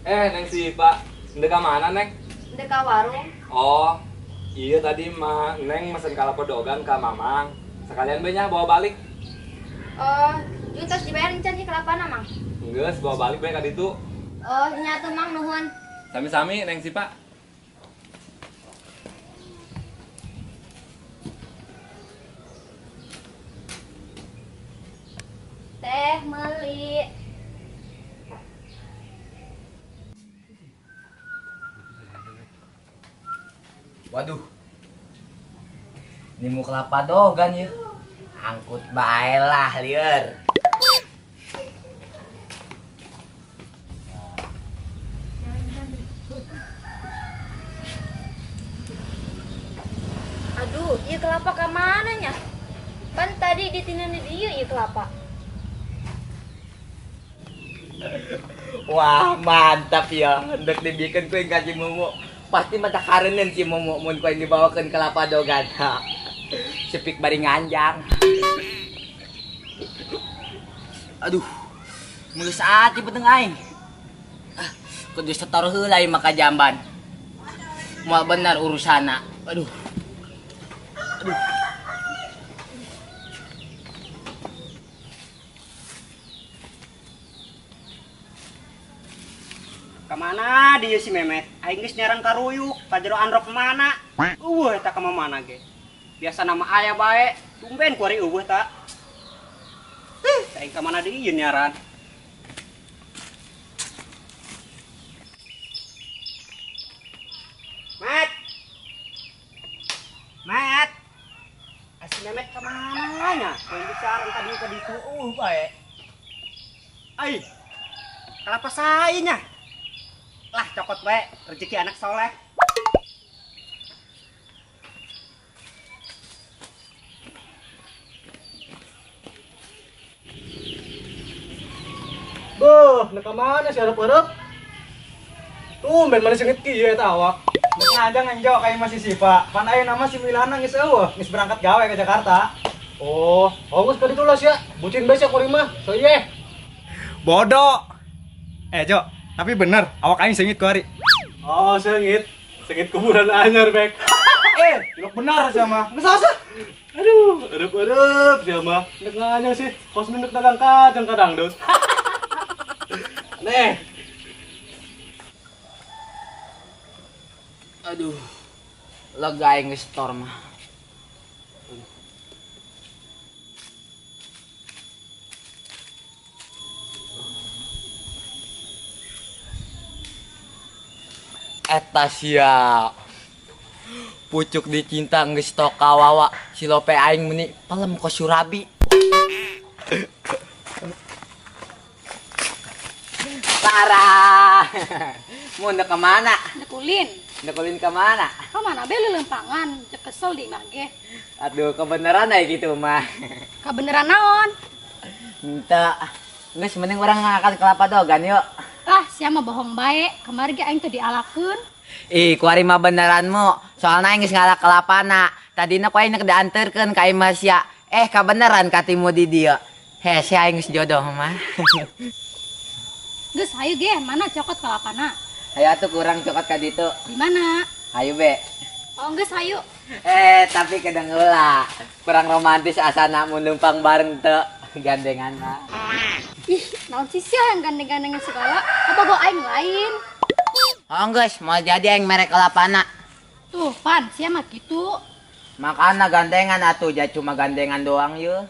Neng si Pak, ndeka mana Neng? Dekat warung. Oh, iya tadi Neng mesen kalapa dogan ke Mamang. Sekalian banyak bawa balik. Oh, jutas dibayar encan sih kelapa Mang. Enggak, bawa balik baik tadi itu. Oh, nyatu Mang nuhun. Sami-sami Neng si Pak. Teh meli. Waduh. Ini mau kelapa dogan ya. Angkut bae lah lieur. Aduh, iya kelapa ke mananya? Kan tadi ditinan di dia iya kelapa. Wah, mantap ya. Hendak dibikin kue gaji momo. Pasti mata karenin si momo mun kue dibawakan kelapa dogan. Ha. Sepik bari nganjang. Aduh. Mulus ati peteng aing. Kudu setor heula ieu maka jamban. Moal bener urusana. Aduh. Aduh. Kemana dia si Memet? Aing geus nyaran karuyuk, ka jero androk mana? Eta ka mana ge? Biasa nama ayah bae, tumben ku ari eueuh ta. Aing ka mana deui nyaran? Met. Met. Si Memet ka mana nya? Aing geus nyaran tadi ka ditu bae. Ai. Kelapa saya nya. Lah cokot bae, rezeki anak soleh. Boh, nak mana sih harap-harap? Tumben mana sengit kieu eta awak. Nek ngajang anjo kayak masih sipa. Pan aya nama si Milana geus eueuh, geus berangkat gawe ke Jakarta. Oh, geus ka ditu lah sia. Bucin bae sia kuring mah. So iye. Bodoh. Jo, tapi bener, awak aing sengit ku hari. Oh, sengit. Sengit kuburan anyar, Bek. Ilok benar sama. Geus asa? Aduh, harap-harap sia mah. Nek ngajang sih, kos mendek dagang kadang-kadang dos. Nih. Aduh. Lega aing geus store mah. Eta sia. Pucuk dicinta geus tok kawawa. Si lope aing meuni palem ko surabi. Parah. Mau ndak kemana? Nekulin. Nekulin kemana? Kemana be lelempangan? Cek kesel di mah ge. Aduh, kebeneran aja gitu mah. Kebeneran naon? Minta. Geus mending orang ngakal kelapa dogan yuk. Ah, sia mah bohong bae. Kamari ge aing teu dialakeun. Ih, kuari mah beneran mo. Soalnya aing geus ngalak kelapana. Tadina ku aing dianterkeun ka imah sia. Kabeneran katimu di dieu. He, sia aing geus jodoh mah. Geus hayu ge, mana cokot kelapana? Hayu atuh kurang cokot ka ditu. Di mana? Hayu be. Oh, geus hayu. Tapi kadang heula. Kurang romantis asana mun numpang bareng teu gandengan mah. Ih, naon sih sia yang gandeng-gandengan segala? Apa go aing lain? Oh, geus, mau jadi aing merek kelapana. Tuh, Pan, sia mah kitu. Makana gandengan atuh, ja cuma gandengan doang yeuh.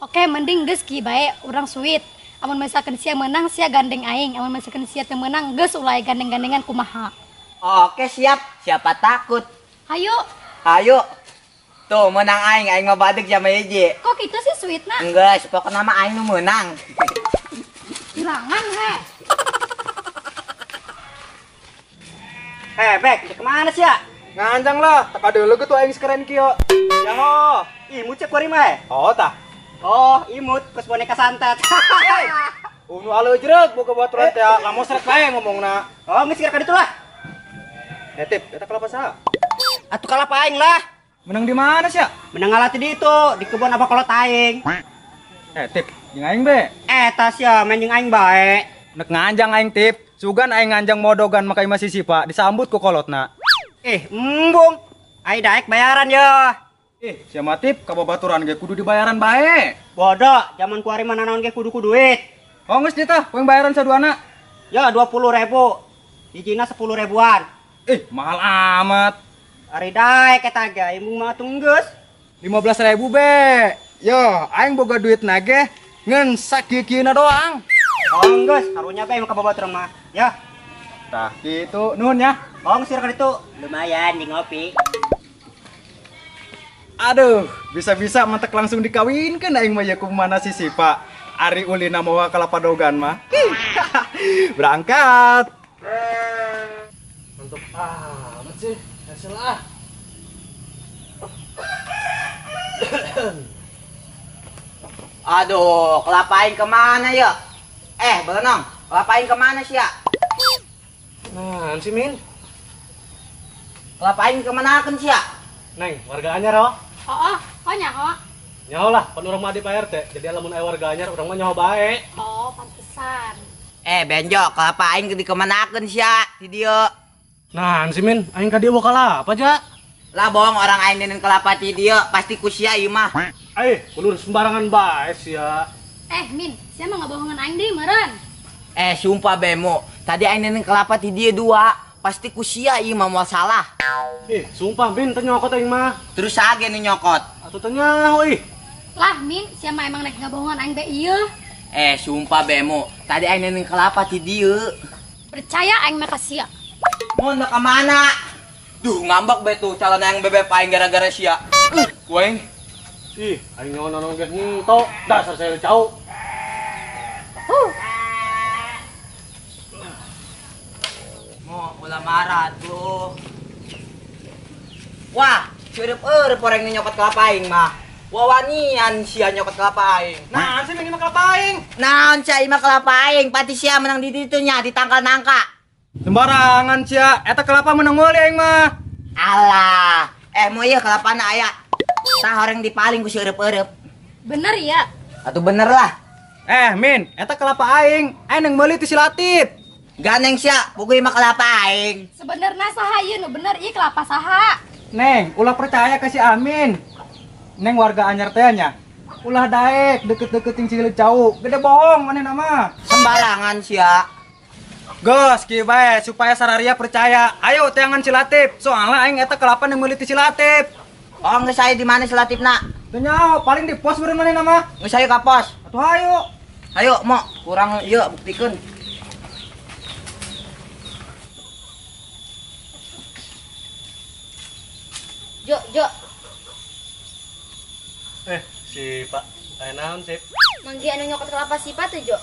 Oke, mending geus ki bae urang sweet. Amun misalkan sia menang, sia gandeng aing. Amun misalkan sia teu menang, geus ulai gandeng-gandengan kumaha. Oke, siap. Siapa takut? Hayu. Ayo. Tuh, menang aing mah badeg sama hiji. Kok kitu sih sweetna? Enggeus, pokokna mah aing nu menang. Irangan he. Bek, kemana sih ya? Nganjang lah, tak ada lu tuh aing sekeren kieu. Yaho, imut cek kuari mah. Oh, tah. Oh, imut, kos boneka santet. Unu aleu jereuk boga baturan teh, lamun srek bae ngomongna. Oh, geus kira ka ditu lah. Tip, eta kelapa saha? Atuh kalapa aing lah. Menang di mana sih ya? Menang ngalat di itu, di kebun apa kolot aing. Tip, jeung aing be. Eta sia men jeung aing bae. Nek nganjang aing tip, Sugan aing nganjang modogan makai masih sipa disambut ku kolotna. Embung. Ai daek bayaran ya. Sia matip kababaturan ge kudu dibayaran bae. Bodoh, zaman kuari mana naon ge kudu duit. Oh geus ditah, poeng bayaran saduana. Ya 20.000. Hijina 10 ribuan. Mahal amat. Ari daek eta ge embung mah tunggeus. 15.000 be. Yo, aing boga duit nage ngen sakieu-kieuna doang. Oh geus, harunya bae ka babaturan mah. Ya. Tah kitu nuhun ya. Oh sir kan itu. Lumayan di ngopi. Aduh, bisa-bisa mantek langsung dikawinkeun aing mah ya kumana si Sipa. Ari ulina mawa Kalapadogan mah. Berangkat. Mantap amat sih. Hasil ah. Aduh, kelapain kemana ya? Benong, kelapain kemana sih ya? Nah, si Min. Kelapain kemana kan sih ya? Neng, warga anyar oh. Oh nyaho. Nyaho lah, pan urang mah di Pak RT. Jadi lamun aya warga anyar urang mah nyaho bae. Oh, pantesan. Benjo, kelapain di kemanakeun sih ya? Di dieu. Nah, si Min, aing ka dieu boka apa aja? Lah bohong orang aing neun kelapa ti dieu, pasti ku sia ieu mah. Ulur sembarangan bae sia. Min, saya mah ngabohongan aing deui meureun. Sumpah bemo, tadi aing neun kelapa ti dieu 2, pasti ku sia ieu mah moal salah. Sumpah Min, teu nyokot aing mah. Terus sage nu nyokot. Atuh teu nyaho Lah Min, saya mah emang nek ngabohongan aing be ieu. Sumpah bemo, tadi aing neun kelapa ti dieu. Percaya aing mah ka sia. Mun ka mana? Duh, ngambek be tuh calon yang bebek aing gara-gara sia. Kueng. Aing nyaho-nyaho ge ngento, dasar saya cau. Mau ulah marah tuh. Wah, seureub orang nyokot kelapa aing mah. Wawanian sia nyokot kelapa aing. Nah, sih Min mah kelapa aing. Naon cai mah kelapa aing, pati sia menang di ditu nya di tangkal nangka. Sembarangan sia, eta kelapa menang meuli aing mah. Alah, mau ieu kelapana aya. Tah horeng dipaling ku seureub-eureub. Bener ya? Atuh bener lah. Min, eta kelapa aing yang meuli ti si Latif. Ganeng sia, puguy mah kelapa aing. Sebenarnya saha ieu nu bener ieu kelapa saha? Neng, ulah percaya ke si Amin. Neng warga anyar teh nya. Ulah daek deket-deketin si Cau. Gede bohong manehna mah. Sembarangan sia. Gos, kieu bae supaya sararia percaya. Ayo teangan si Latif. Soalnya aing eta kelapa yang meuli ti si Latif. Oh, geus aya di mana Selatifna? Teu nyaho, paling di pos beureun manehna mah. Geus aya ka pos. Atuh hayu. Ayo, mo, kurang ieu buktikeun. Jo. Si Pak, aya naon sih? Manggi anu nyokot kelapa sipa tuh, Jo.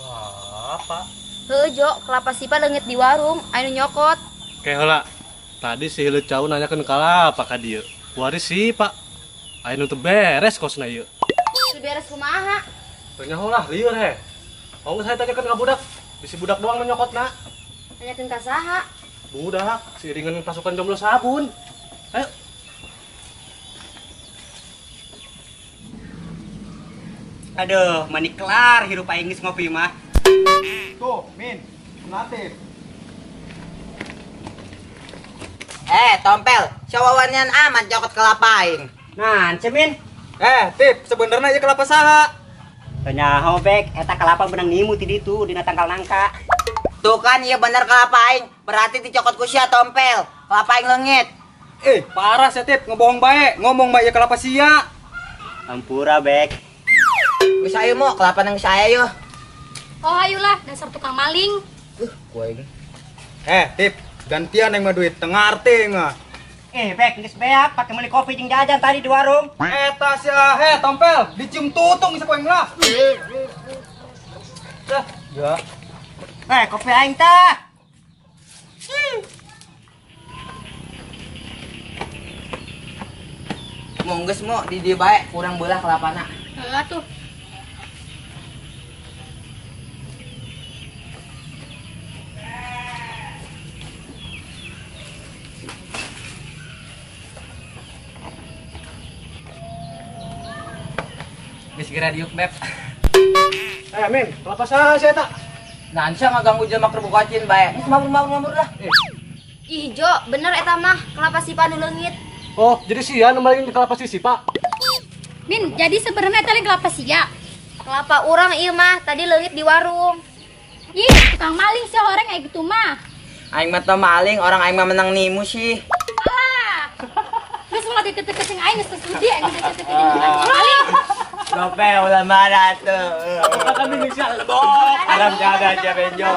Wah, apa? Heuh, Jo, kelapa sipa leungit di warung, anu nyokot. Kayak heula. Tadi si Hileut Cau nanyakeun kalapa ka dieu. Kuari si Pak. Aya nu teu beres kosna ieu. Teu beres kumaha? Teu nyaho lah, lieur he. Oh, geus saya tanyakeun ka budak. Bisi budak doang nu nyokotna. Tanyakeun ka saha? Budak, siiringan pasukan jomblo sabun. Ayo. Aduh, mani kelar hirup aing geus ngopi mah. Tuh, Min, Latif. Tompel, sawawanian amat nyokot kelapa aing. Nah, cemin. Tip, sebenarnya ieu kelapa saha? Teu nyaho bek, eta kelapa benang nimu ti ditu dina tangkal nangka. Tuh kan, iya bener kelapa aing. Berarti dicokot ku sia Tompel. Kelapa aing leungit. Parah ya Tip, ngebohong bae. Ngomong bae ieu kelapa sia. Ampura bek. Geus aya mo, kelapa nang saya yo. Oh ayolah, dasar tukang maling. Kueng. Tip, gantian yang mah duit tengah arti mah. Bek geus beak pake meuli kopi jeung jajan tadi di warung. Eta sia, Tompel, dicium tutung bisa poeng lah. Ya. Kopi aing teh. Mongges mo di dieu bae, kurang beulah kelapana. Heeh tuh. Geus geura diuk beb. Min, kelapa saha sih eta? Nansa ngaganggu jelema keur bukacin bae. Geus mabur lah. Ih, Jo, bener eta mah kelapa sipa nu leungit. Oh, jadi sia nu malingin kelapa sisi, Pak. Min, jadi sebenarnya tadi kelapa sia. Kelapa urang ieu mah tadi leungit di warung. Ih, tukang maling sih orang kayak gitu mah. Aing mah teu maling, orang aing mah menang nimu sih. Alah. Geus ulah deket-deket jeung aing geus sudi aing deket-deket jeung tukang maling. Gope ulah marah tuh. Kami bisa lebok. Alam jaga aja benjo.